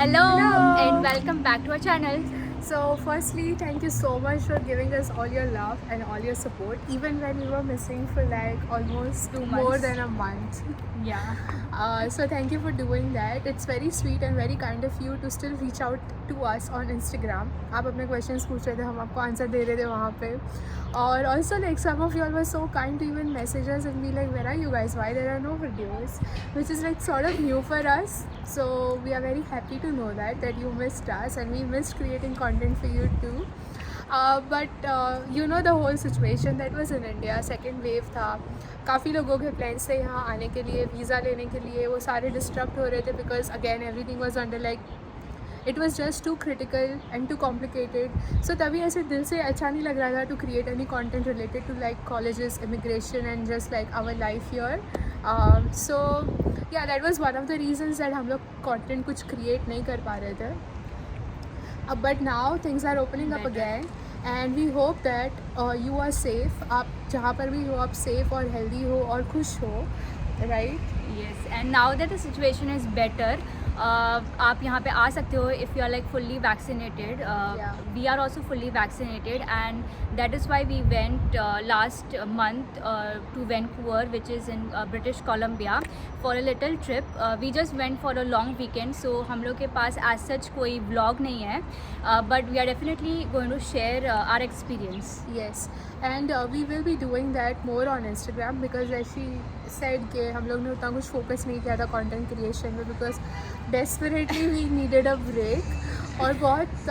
Hello and Hello. welcome back to our channel. So, firstly, thank you so much for giving us all your love and all your support, even when we were missing for like almost 2 months. more than a month. Yeah. So thank you for doing that. It's very sweet and very kind of you to still reach out to us on Instagram. आप अपने questions पूछ रहे थे, हम आपको answer दे रहे थे वहाँ पे. और also like some of y'all were so kind to even message us and be like, where are you guys? Why there are no videos? Which is like sort of new for us. So we are very happy to know that you missed us and we missed creating content for you too. But you know the whole situation that was in India, second wave था, काफ़ी लोगों के plans थे यहाँ आने के लिए, visa लेने के लिए, वो सारे डिस्टर्ब हो रहे थे because again everything was under like it was just too critical and too complicated. So तभी ऐसे दिल से अच्छा नहीं लग रहा था to create any content related to like colleges, immigration and just like our life year. So yeah that was one of the reasons that हम लोग कॉन्टेंट कुछ क्रिएट नहीं कर पा रहे थे. But now things are opening up again and we hope that you are safe. आप जहाँ पर भी हो आप safe और healthy हो और खुश हो, right? Yes. And now that the situation is better, आप यहाँ पे आ सकते हो if you are like fully vaccinated. Yeah. We are also fully vaccinated and that is why we went last month to Vancouver, which is in British Columbia, for a little trip. We just went for a long weekend, so हम लोग के पास as such कोई vlog नहीं है, but we are definitely going to share our experience. Yes, and we will be doing that more on Instagram because as she said कि हम लोग ने उतना कुछ focus नहीं किया था content creation में because desperately we needed a break और बहुत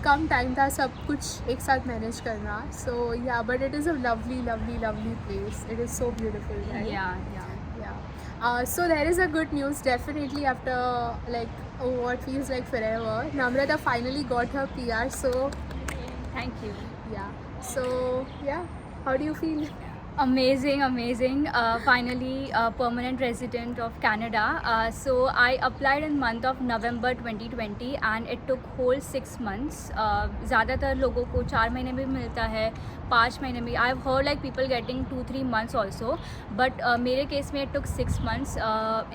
कम टाइम था सब कुछ एक साथ मैनेज करना. So yeah, but it is a lovely place. It is so beautiful, right? Yeah. So there is a good news definitely after like what feels like forever. Namrata finally got her PR, so Thank you. yeah. So yeah, how do you feel? Amazing. Finally, a permanent resident of Canada. So I applied in month of November 2020 and it took whole 6 months. ज़्यादातर लोगों को 4 महीने भी मिलता है, 5 महीने भी. I've heard like people getting 2-3 months also. But मेरे केस में it took 6 months.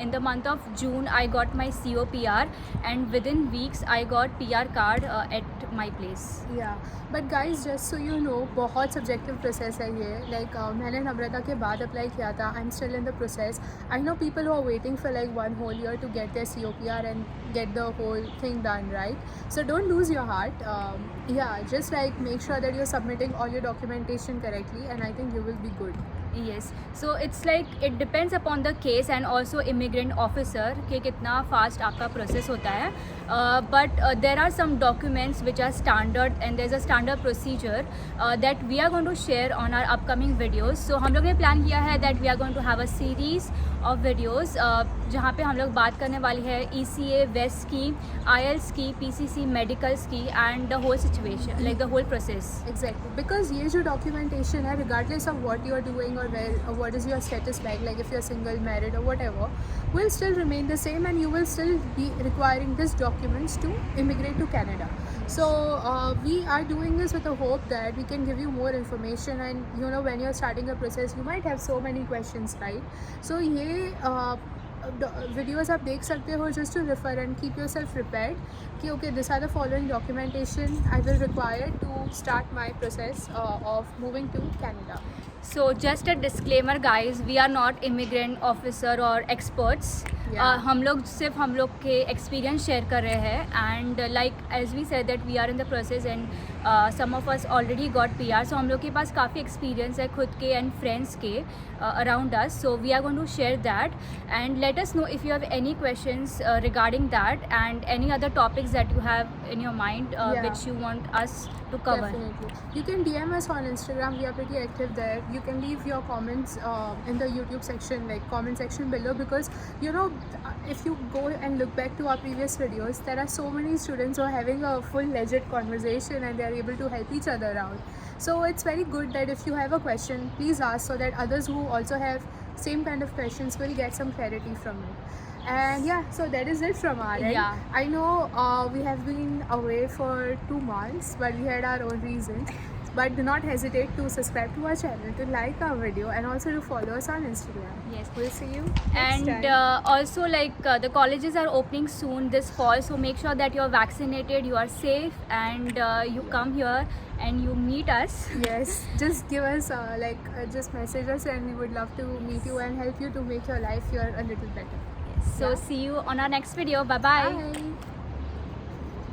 In the month of June, I got my COPR and within weeks I got PR card at my place. Yeah, but guys, just so you know, बहुत subjective process है ये. Like मैंने नम्रता के बाद apply किया था. I'm still in the process. I know people who are waiting for like 1 whole year to get their COPR and get the whole thing done, right? So don't lose your heart. Yeah, just like make sure that you're submitting all your documentation correctly, and I think you will be good. Yes, so it's like it depends upon the case and also immigrant officer कि कितना fast आपका process होता है. But there are some documents which are standard and there's a standard procedure that we are going to share on our upcoming videos. So हम लोग ने plan किया है that we are going to have a series of videos जहाँ पे हम लोग बात करने वाली है ECA, WES की, IELTS की, PCC, medicals की and the whole situation, like the whole process. Exactly, because ये जो documentation है, regardless of what you are doing or where or what is your status like if you're single, married or whatever, will still remain the same and you will still be requiring these documents to immigrate to Canada. So we are doing this with the hope that we can give you more information, and you know when you're starting a process you might have so many questions, right? So ये videos आप देख सकते हो just to refer and keep yourself prepared कि okay, these are the following documentation I will require to start my process of moving to Canada. So just a disclaimer guys, we are not immigrant officer or experts. Yeah. हम लोग सिर्फ हम लोग के experience share कर रहे हैं and like as we said that we are in the process and some of us already got PR. So हम लोग के पास काफ़ी experience है खुद के and friends के around us. So we are going to share that and let us know if you have any questions regarding that and any other topics that you have in your mind Yeah. which you want us to cover. Definitely. You can DM us on Instagram. We are pretty active there. You can leave your comments in the YouTube section, like comment section below, because you know if you go and look back to our previous videos, there are so many students who are having a full legit conversation and they are able to help each other out. So it's very good that if you have a question, please ask so that others who also have same kind of questions will get some clarity from it. And yeah, so that is it from our end. Yeah. I know we have been away for 2 months, but we had our own reasons. But do not hesitate to subscribe to our channel, to like our video, and also to follow us on Instagram. Yes. We'll see you next And time. also, like the colleges are opening soon this fall, so make sure that you're vaccinated, you are safe, and you come here and you meet us. Yes, just give us just message us, and we would love to meet you and help you to make your life here a little better. So Yeah. see you on our next video. Bye bye. Bye.